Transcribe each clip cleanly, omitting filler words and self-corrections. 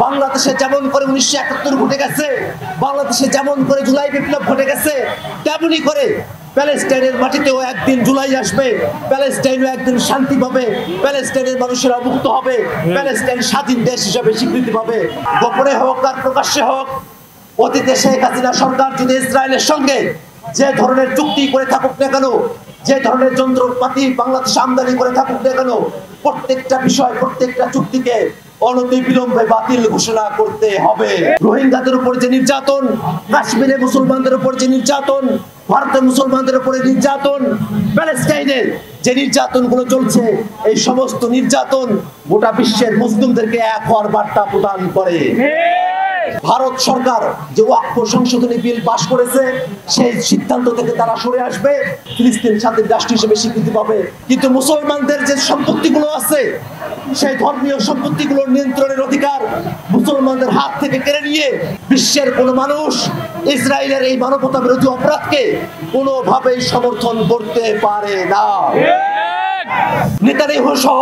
বাংলাদেশে যেমন করে 1971 ঘটে গেছে, বাংলাদেশে যেমন করে জুলাই বিপ্লব ঘটে গেছে, তেমনি করে প্যালেস্টাইনের মাটিতেও একদিন জুলাই আসবে, প্যালেস্টাইনও একদিন শান্তি পাবে, প্যালেস্টাইনের মানুষেরা মুক্ত হবে, প্যালেস্টাইন স্বাধীন দেশ হিসেবে স্বীকৃতি পাবে। গোপনে হোক আর প্রকাশ্যে হোক, অতীতে শেখ হাসিনা সরকার যদি ইসরায়েলের সঙ্গে যে ধরনের চুক্তি করে থাকুক না কেন, যে ধরনের যন্ত্রপাতি বাংলাদেশ আমদানি করে থাকুক না কেন, প্রত্যেকটা বিষয়, প্রত্যেকটা চুক্তিকে অনতিবিলম্বে বাতিল ঘোষণা করতে হবে। রোহিঙ্গাদের উপর যে নির্যাতন, কাশ্মীরে মুসলমানদের উপর যে নির্যাতন, ভারতের মুসলমানদের উপরে নির্যাতন, প্যালেস্টাইনে যে নির্যাতনগুলো চলছে, এই সমস্ত নির্যাতন গোটা বিশ্বের মুসলিমদেরকে এক হওয়ার বার্তা প্রদান করে। ভারত সরকার যে ওয়াকফ সংশোধনী বিল পাশ করেছে, সেই সিদ্ধান্ত থেকে তারা সরে আসবে, ফিলিস্তিন স্বাধীন রাষ্ট্র হিসেবে স্বীকৃতি পাবে। কিন্তু মুসলমানদের যে সম্পত্তিগুলো আছে, সেই ধর্মীয় সম্পত্তিগুলোর নিয়ন্ত্রণের অধিকার মুসলমানদের হাত থেকে কেড়ে নিয়ে বিশ্বের কোনো মানুষ ইসরায়েলের এই মানবতা বিরোধী অপরাধকে কোনোভাবেই সমর্থন করতে পারে না। নেতানিয়াহু সহ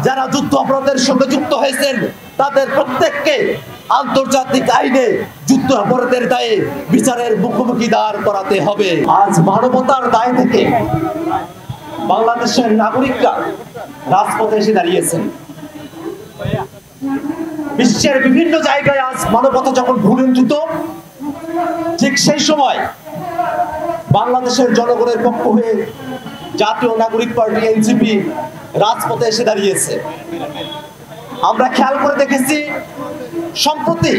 যারা যুদ্ধ অপরাধের সঙ্গে যুক্ত হয়েছেন, তাদের প্রত্যেককে আন্তর্জাতিক আইনে যুদ্ধ অপরাধের দায়ে বিচারের মুখোমুখি দাঁড় করাতে হবে। আজ মানবতার দায় থেকে বাংলাদেশের নাগরিকরা রাজপথে এসে দাঁড়িয়েছেন। বিশ্বের বিভিন্ন জায়গায় আজ মানবতা যখন ভূলুণ্ঠিত, ঠিক সেই সময় বাংলাদেশের জনগণের পক্ষ হয়ে জাতীয় নাগরিক পার্টি এনসিপি রাজপথে এসে দাঁড়িয়েছে। আমরা খেয়াল করে দেখেছি, সম্প্রতি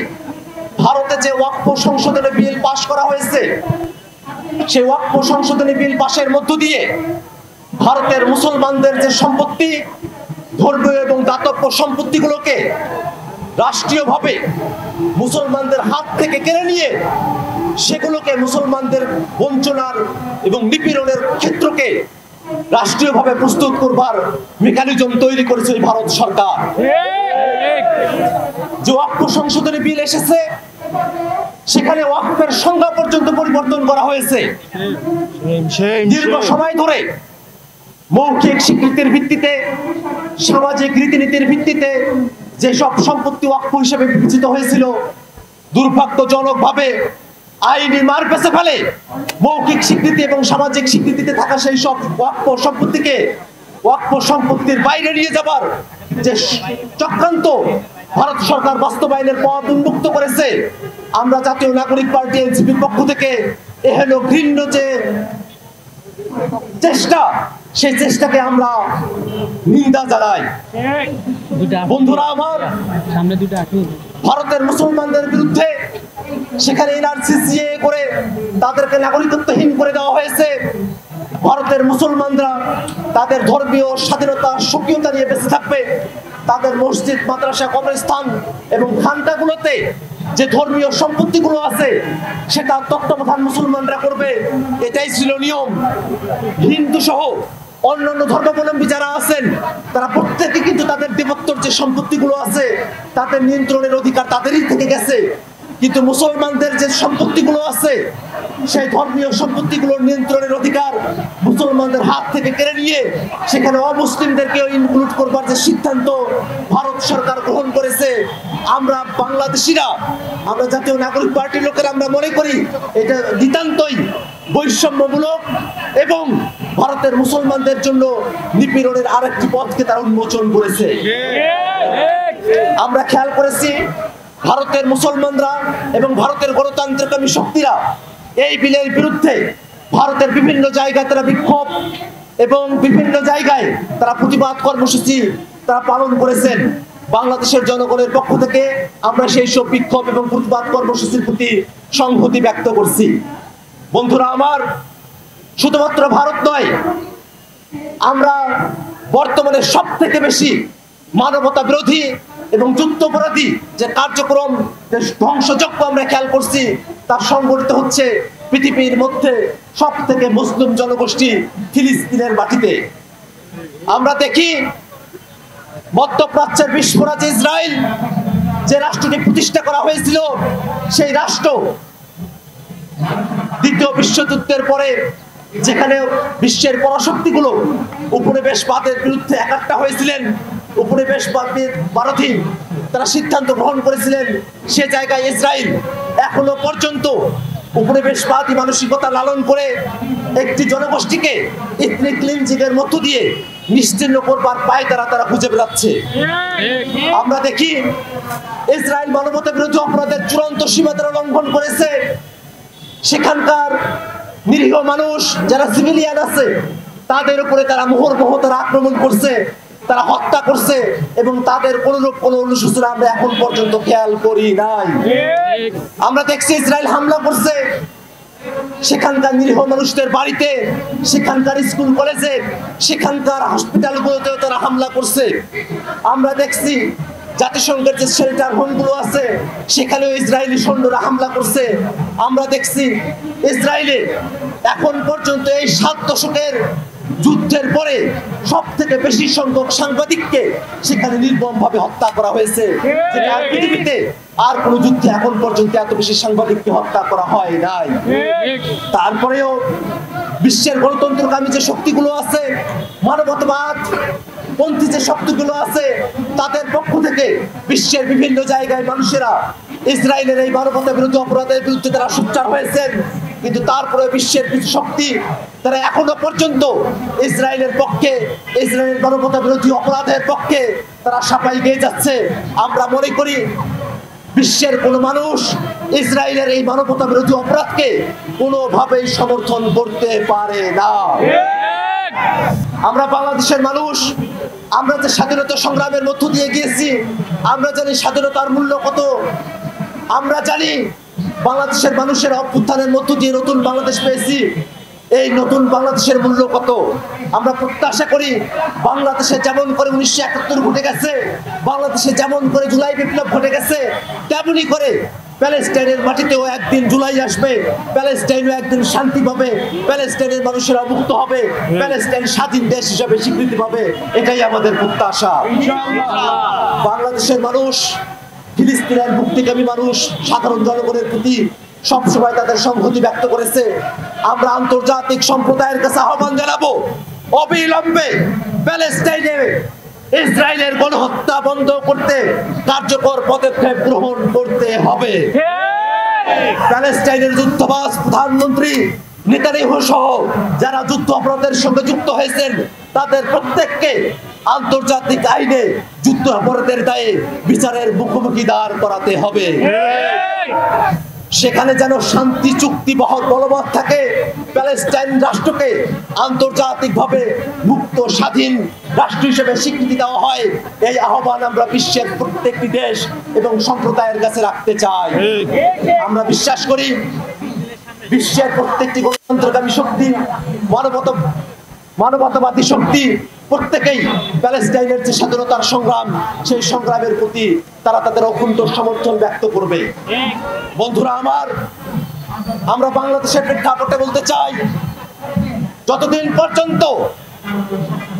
ভারতে যে ওয়াকফ সংশোধনী বিল পাশ করা হয়েছে, সেই ওয়াকফ সংশোধনী বিল পাশের মধ্য দিয়ে ভারতের মুসলমানদের যে সম্পত্তি, ধর্মীয় এবং দাতব্য সম্পত্তিগুলোকে রাষ্ট্রীয়ভাবে মুসলমানদের হাত থেকে কেড়ে নিয়ে সেগুলোকে মুসলমানদের বঞ্চনার এবং নিপীড়নের ক্ষেত্রকে রাষ্ট্রীয়ভাবে প্রস্তুত করবার মেকানিজম তৈরি করেছে ভারত সরকার। যে ওয়াকফ সংশোধনী বিল এসেছে, সেখানে ওয়াকফের সংজ্ঞা পর্যন্ত পরিবর্তন করা হয়েছে। দীর্ঘ সময় ধরে মৌখিক স্বীকৃতির ভিত্তিতে, সামাজিক রীতিনীতির ভিত্তিতে যেসব সম্পত্তি ওয়াকফ হিসেবে বিবেচিত হয়েছিল, দুর্ভাগ্যজনকভাবে আইনি মার পেছে ফেলে মৌখিক স্বীকৃতি এবং সামাজিক স্বীকৃতিতে থাকা সেই সব ওয়াকফ সম্পত্তিকে ওয়াকফ সম্পত্তির বাইরে নিয়ে যাবার যে চক্রান্ত ভারত সরকার বাস্তবায়নের পথ উন্মুক্ত করেছে। আমরা জাতীয় নাগরিক পার্টি এনসিপির পক্ষ থেকে এহেন ঘৃণ্য যে চেষ্টা, সেই চেষ্টাকে আমরা নিন্দা জানাই। বন্ধুরা আমার, ভারতের মুসলমানদের বিরুদ্ধে সেখানে এনআরসি করে তাদেরকে নাগরিকত্বহীন করে দেওয়া হয়েছে। ভারতের মুসলমানরা তাদের ধর্মীয় স্বাধীনতা, স্বকীয়তা নিয়ে বেঁচে থাকবে। তাদের মসজিদ, মাদ্রাসা, কবরস্থান এবং খানকাগুলোতে যে ধর্মীয় সম্পত্তিগুলো আছে, সেটা তত্ত্বাবধান মুসলমানরা করবে, এটাই ছিল নিয়ম। হিন্দু সহ অন্যান্য ধর্মাবলম্বী যারা আছেন, তারা প্রত্যেকে কিন্তু তাদের দেবত্বর যে সম্পত্তিগুলো আছে, তাদের নিয়ন্ত্রণের অধিকার তাদেরই থেকে গেছে। কিন্তু মুসলমানদের যে সম্পত্তিগুলো আছে, সেই ধর্মীয় সম্পত্তিগুলোর নিয়ন্ত্রণের অধিকার মুসলমানদের হাত থেকে কেড়ে নিয়ে সেখানে অমুসলিমদেরকেও ইনক্লুড করবার যে সিদ্ধান্ত ভারত সরকার গ্রহণ করেছে, আমরা বাংলাদেশিরা, আমরা জাতীয় নাগরিক পার্টির লোকেরা আমরা মনে করি এটা নিতান্তই বৈষম্যমূলক এবং ভারতের মুসলমানদের জন্য নিপীড়নের আরেকটি পথকে তারা উন্মোচন করেছে। আমরা খেয়াল করেছি, ভারতের মুসলমানরা এবং ভারতের গণতন্ত্রকামী শক্তিরা এই বিলের বিরুদ্ধে ভারতের বিভিন্ন জায়গায় তারা বিক্ষোভ এবং বিভিন্ন জায়গায় তারা প্রতিবাদ কর্মসূচি তারা পালন করেছেন। বাংলাদেশের জনগণের পক্ষ থেকে আমরা সেই সব বিক্ষোভ এবং প্রতিবাদ কর্মসূচির প্রতি সংহতি ব্যক্ত করছি। বন্ধুরা আমার, শুধুমাত্র ভারত নয়, আমরা বর্তমানে সব থেকে বেশি মানবতা বিরোধী এবং যুদ্ধাপরাধী যে কার্যক্রম, যে ধ্বংসযজ্ঞ আমরা খেয়াল করছি, তা সংঘটিত হচ্ছে পৃথিবীর মধ্যে সব থেকে মুসলিম জনগোষ্ঠী ফিলিস্তিনের মাটিতে। আমরা দেখি মধ্যপ্রাচ্যের বিস্ফোরক ইসরায়েল যে রাষ্ট্রটি প্রতিষ্ঠা করা হয়েছিল, সেই রাষ্ট্র দ্বিতীয় বিশ্বযুদ্ধের পরে যেখানে বিশ্বের পরাশক্তিগুলো উপনিবেশবাদের বিরুদ্ধে একাট্টা হয়েছিলেন, উপনিবেশবাদের বিরোধী তারা সিদ্ধান্ত গ্রহণ করেছিলেন, সে জায়গায় ইসরায়েল এখনো পর্যন্ত উপনিবেশবাদী মানসিকতা লালন করে একটি জনগোষ্ঠীকে ইথনিক ক্লিনজিংয়ের মধ্য দিয়ে নিশ্চিহ্ন করবার পায় তারা খুঁজে বেড়াচ্ছে। আমরা দেখি ইসরায়েল মানবতা বিরোধী অপরাধের চূড়ান্ত সীমা তারা লঙ্ঘন করেছে। সেখানকার নিরীহ মানুষ যারা সিভিলিয়ান আছে তাদের উপরে তারা মুহুর্মুহু তারা আক্রমণ করছে, তারা হত্যা করছে এবং তাদের কোনরূপ কোনো অনুশোচনা আমরা এখন পর্যন্ত খেয়াল করি নাই। আমরা দেখছি ইসরায়েল হামলা করছে সেখানকার নিরীহ মানুষদের বাড়িতে, সেখানকার স্কুল কলেজে, সেখানকার হসপিটালগুলোতেও তারা হামলা করছে। আমরা দেখছি জাতিসংঘের যে শেল্টার হোমগুলো আছে সেখানেও ইসরায়েলি সৈন্যরা হামলা করছে। আমরা দেখছি ইসরায়েলে এখন পর্যন্ত এই 7 দশকের যুদ্ধের পরে সব থেকে বেশি সংখ্যক সাংবাদিককে সেখানে নির্মমভাবে হত্যা করা হয়েছে। যেটা আর পৃথিবীতে আর কোন যুদ্ধে এখন পর্যন্ত এত বেশি সাংবাদিককে হত্যা করা হয় নাই। তারপরেও বিশ্বের গণতন্ত্রকামী যে শক্তিগুলো আছে, মানবতাবাদ পন্থী যে শক্তিগুলো আছে, তাদের পক্ষ থেকে বিশ্বের বিভিন্ন জায়গায় মানুষেরা ইসরায়েলের এই মানবতা বিরোধী অপরাধের বিরুদ্ধে তারা সোচ্চার হয়েছেন। কিন্তু তারপরে বিশ্বের কিছু শক্তি তারা এখনো পর্যন্ত ইসরায়েলের পক্ষে, ইসরায়েলের মানবতা বিরোধী অপরাধের পক্ষে তারা সাফাই গেয়ে যাচ্ছে। আমরা মনে করি বিশ্বের কোন মানুষ ইসরায়েলের এই মানবতা বিরোধী অপরাধকে কোনোভাবেই সমর্থন করতে পারে না। আমরা বাংলাদেশের মানুষ, আমরা যে স্বাধীনতা সংগ্রামের মধ্য দিয়ে গিয়েছি, আমরা জানি স্বাধীনতার মূল্য কত। আমরা জানি বাংলাদেশের মানুষের অভ্যুত্থানের মধ্য দিয়ে নতুন বাংলাদেশ পেয়েছি। এই নতুন বাংলাদেশের মূল্য কত? আমরা প্রত্যাশা করি বাংলাদেশে যেমন করে 1971 ঘটে গেছে, বাংলাদেশে যেমন করে জুলাই বিপ্লব ঘটে গেছে, তেমনি করে প্যালেস্টাইনের মাটিতেও একদিন জুলাই আসবে, প্যালেস্টাইনও একদিন শান্তি পাবে, প্যালেস্টাইনের মানুষেরা মুক্ত হবে, প্যালেস্টাইন স্বাধীন দেশ হিসেবে স্বীকৃতি পাবে। এটাই আমাদের প্রত্যাশা। বাংলাদেশের মানুষ, ফিলিস্তিনের মুক্তিকামী মানুষ, সাধারণ জনগণের প্রতি সবসময় তাদের সংহতি ব্যক্ত করেছে। আমরা আন্তর্জাতিক সম্প্রদায়ের কাছে আহ্বান জানাবো, অবিলম্বে প্যালেস্টাইনে ইসরায়েলের গণহত্যা বন্ধ করতে কার্যকর পদক্ষেপ গ্রহণ করতে হবে। প্যালেস্টাইনের যুদ্ধবাজ প্রধানমন্ত্রী নেতানিয়াহু সহ যারা যুদ্ধ অপরাধের সঙ্গে যুক্ত হয়েছেন তাদের প্রত্যেককে আন্তর্জাতিক আইনে যুদ্ধ অপরাধের দায়ে বিচারের মুখোমুখি দাঁড় করাতে হবে। সেখানে যেন শান্তি চুক্তি বলবৎ থাকে, প্যালেস্টাইন রাষ্ট্রকে আন্তর্জাতিকভাবে মুক্ত স্বাধীন রাষ্ট্র হিসেবে স্বীকৃতি দেওয়া হয়। এই আহ্বান আমরা বিশ্বের প্রত্যেকটি দেশ এবং সম্প্রদায়ের কাছে রাখতে চাই। আমরা বিশ্বাস করি বিশ্বের প্রত্যেকটি গণতন্ত্রকামী শক্তি, মানবতাবাদী শক্তি প্রত্যেকেই প্যালেস্টাইনের যে স্বাধীনতার সংগ্রাম, সেই সংগ্রামের প্রতি তারা তাদের অকুণ্ঠ সমর্থন ব্যক্ত করবে। বন্ধুরা আমার, আমরা বাংলাদেশের প্রেক্ষাপটে বলতে চাই, যতদিন পর্যন্ত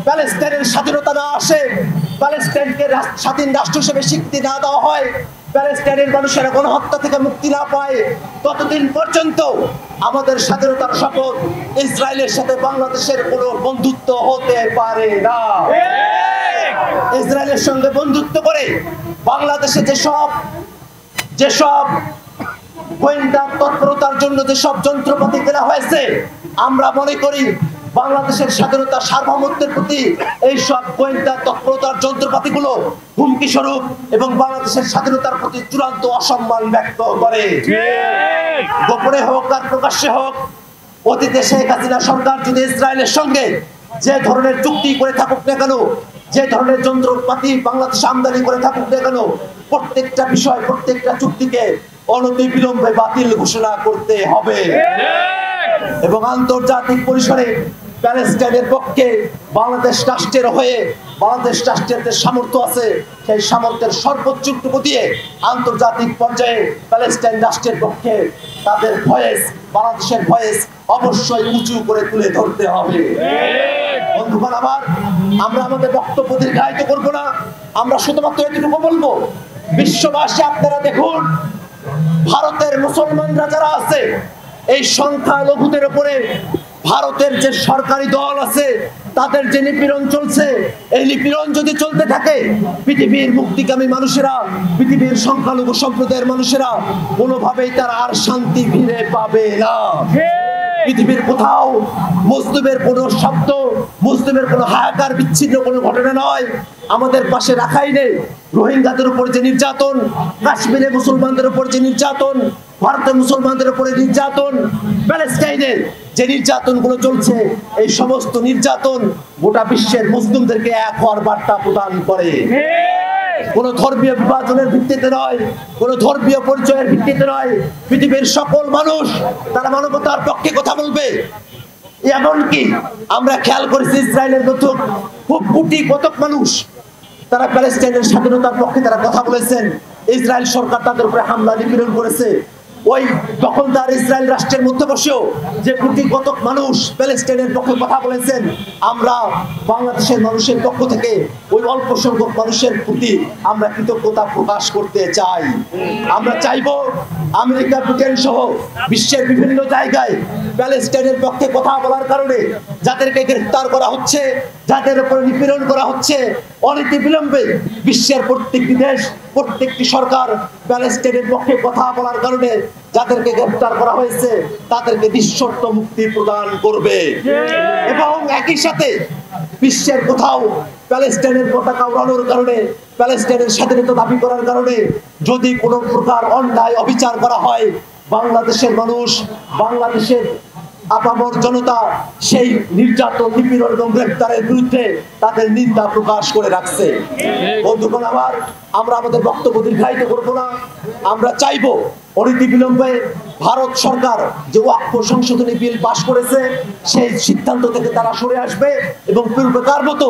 প্যালেস্টাইনের স্বাধীনতা না আসে, প্যালেস্টাইনকে স্বাধীন রাষ্ট্র হিসেবে স্বীকৃতি না দেওয়া হয়, প্যালেস্টাইনের মানুষেরা গণহত্যা থেকে মুক্তি না পায়, ততদিন পর্যন্ত আমাদের স্বাধীনতার শপথ ইসরায়েলের সাথে বাংলাদেশের কোনো বন্ধুত্ব হতে পারে না। ইসরায়েলের সঙ্গে বন্ধুত্ব করে বাংলাদেশে যেসব গোয়েন্দা তৎপরতার জন্য যেসব যন্ত্রপাতি কেনা হয়েছে, আমরা মনে করি বাংলাদেশের স্বাধীনতা সার্বভৌমত্বের প্রতি এই সব গোয়েন্দা তৎপরতার যন্ত্রপাতিগুলো হুমকি স্বরূপ এবং বাংলাদেশের স্বাধীনতার প্রতি চূড়ান্ত অসম্মান ব্যক্ত করে। গোপনে হোক আর প্রকাশ্যে হোক, অতীতে শেখ হাসিনা সরকার যদি ইসরায়েলের সঙ্গে যে ধরনের চুক্তি করে থাকুক না কেন, যে ধরনের যন্ত্রপাতি বাংলাদেশ আমদানি করে থাকুক না কেন, প্রত্যেকটা বিষয়, প্রত্যেকটা চুক্তিকে অনতিবিলম্বে বাতিল ঘোষণা করতে হবে এবং আন্তর্জাতিক পরিসরে প্যালেস্টাইনের পক্ষে বাংলাদেশ রাষ্ট্রের হয়ে, বাংলাদেশ রাষ্ট্রের যে সামর্থ্য আছে সেই সামর্থ্যের সর্বোচ্চটুকু দিয়ে আন্তর্জাতিক পর্যায়ে প্যালেস্টাইন রাষ্ট্রের পক্ষে তাদের ভয়েস, বাংলাদেশের ভয়েস অবশ্যই উঁচু করে তুলে ধরতে হবে। বন্ধুগণ আমার, আমরা আমাদের বক্তব্য দীর্ঘায়িত করব না, আমরা শুধুমাত্র এটুকু বলবো, বিশ্ববাসী আপনারা দেখুন, ভারতের মুসলমানরা যারা আছে এই সংখ্যালঘুদের উপরে ভারতের যে সরকারি দল আছে তাদের যে নিপীড়ন চলছে, এই নিপীড়ন যদি চলতে থাকে, পৃথিবীর মুক্তিকামী মানুষেরা, পৃথিবীর সংখ্যালঘু সম্প্রদায়ের মানুষেরা কোনোভাবেই তারা আর শান্তি ফিরে পাবে না। পৃথিবীর কোথাও মুসলিমের কোনো শব্দ, মুসলিমের কোনো হাহাকার, বিচ্ছিন্ন কোনো ঘটনা নয়। আমাদের পাশে রাখাইনে রোহিঙ্গাদের উপর যে নির্যাতন, কাশ্মীরে মুসলমানদের উপর যে নির্যাতন, ভারতের মুসলমানদের উপরে নির্যাতন, প্যালেস্টাইনে যে নির্যাতনগুলো চলছে, এই সমস্ত নির্যাতন গোটা বিশ্বের মুসলিমদেরকে এক হওয়ার বার্তা প্রদান করে। কোনো ধর্মীয় বিভাজনের ভিত্তিতে নয়, কোনো ধর্মীয় পরিচয়ের ভিত্তিতে নয়। পৃথিবীর সকল মানুষ তারা মানবতার পক্ষে কথা বলবে। এমনকি আমরা খেয়াল করেছি ইসরায়েলের মতো খুব কোটি কতক মানুষ তারা প্যালেস্টাইনের স্বাধীনতার পক্ষে তারা কথা বলেছেন। ইসরায়েল সরকার তাদের উপরে হামলা নিপীড়ন করেছে। ওই দখলদার ইসরায়েল রাষ্ট্রের মধ্যে বসেও যে কোটি কতক মানুষ প্যালেস্টাইনের পক্ষে কথা বলেছেন, আমরা বাংলাদেশের মানুষের পক্ষ থেকে ওই অল্প সংখ্যক মানুষের প্রতি আমরা কৃতজ্ঞতা প্রকাশ করতে চাই। আমরা চাইব আমেরিকা, ব্রিটেন সহ বিশ্বের বিভিন্ন জায়গায় প্যালেস্টাইনের পক্ষে কথা বলার কারণে যাদেরকে গ্রেফতার করা হচ্ছে, যাদের উপরে নিপীড়ন করা হচ্ছে, অনতি বিলম্বে বিশ্বের প্রত্যেকটি দেশ, প্রত্যেকটি সরকার প্যালেস্টাইনের পক্ষে কথা বলার কারণে যাদেরকে গ্রেফতার করা হয়েছে তাদেরকে নিঃশর্ত মুক্তি প্রদান করবে। এবং একই সাথে বিশ্বের কোথাও প্যালেস্টাইনের পতাকা উড়ানোর কারণে, প্যালেস্টাইনের স্বাধীনতা দাবি করার কারণে যদি কোনো প্রকার অন্যায় অবিচার করা হয়, বাংলাদেশের মানুষ, বাংলাদেশের আপামর জনতা সেই নির্যাতন, নিপীড়ন এবং গ্রেফতারের বিরুদ্ধে তাদের নিন্দা প্রকাশ করে রাখছে। বন্ধুগণ আমার, আমরা আমাদের বক্তব্য দীর্ঘায়িত করবো না। আমরা চাইবো অনতি বিলম্বে ভারত সরকার যে ওয়াকফ সংশোধনী বিল পাশ করেছে সেই সিদ্ধান্ত থেকে তারা সরে আসবে এবং পূর্বেকার মতো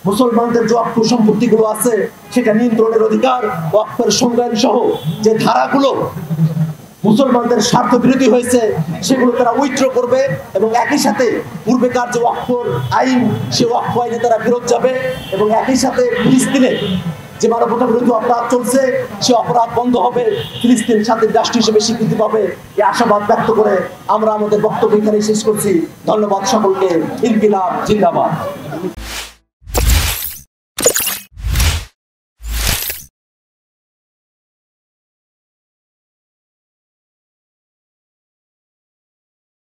মুসলমানদের যে ওয়াকফ সম্পত্তিগুলো আছে সেটা নিয়ন্ত্রণের অধিকার, ওয়াকফের সংজ্ঞান সহ যে ধারাগুলো মুসলমানদের স্বার্থ বিরোধী হয়েছে সেগুলো তারা উইথড্র করবে এবং একই সাথে পূর্বেকার যে ওয়াকফ আইন, সে ওয়াকফ আইনে তারা ফেরত যাবে এবং একই সাথে ফিলিস্তিনে যে মানবতা বিরোধী অপরাধ চলছে সে অপরাধ বন্ধ হবে, ফিলিস্তিন স্বাধীন রাষ্ট্র হিসেবে স্বীকৃতি পাবে। এই আশাবাদ ব্যক্ত করে আমরা আমাদের বক্তব্য এখানে শেষ করছি। ধন্যবাদ সকলকে। ইনকিলাব জিন্দাবাদ।